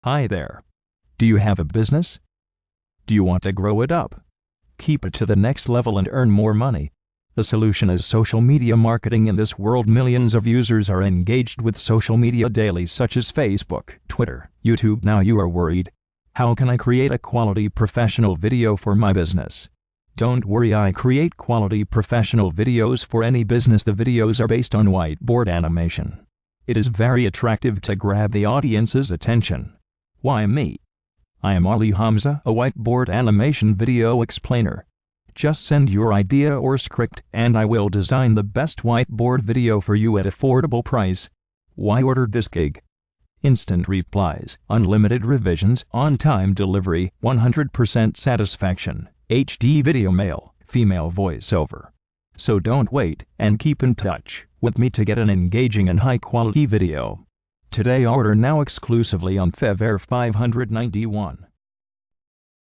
Hi there. Do you have a business? Do you want to grow it up? Keep it to the next level and earn more money? The solution is social media marketing. In this world, millions of users are engaged with social media daily, such as Facebook, Twitter, YouTube. Now you are worried. How can I create a quality professional video for my business? Don't worry, I create quality professional videos for any business. The videos are based on whiteboard animation. It is very attractive to grab the audience's attention. Why me? I am Hamza, a whiteboard animation video explainer. Just send your idea or script and I will design the best whiteboard video for you at affordable price. Why order this gig? Instant replies, unlimited revisions, on-time delivery, 100% satisfaction, HD video, male, female voiceover. So don't wait and keep in touch with me to get an engaging and high-quality video. Today order now exclusively on Fiverr 591.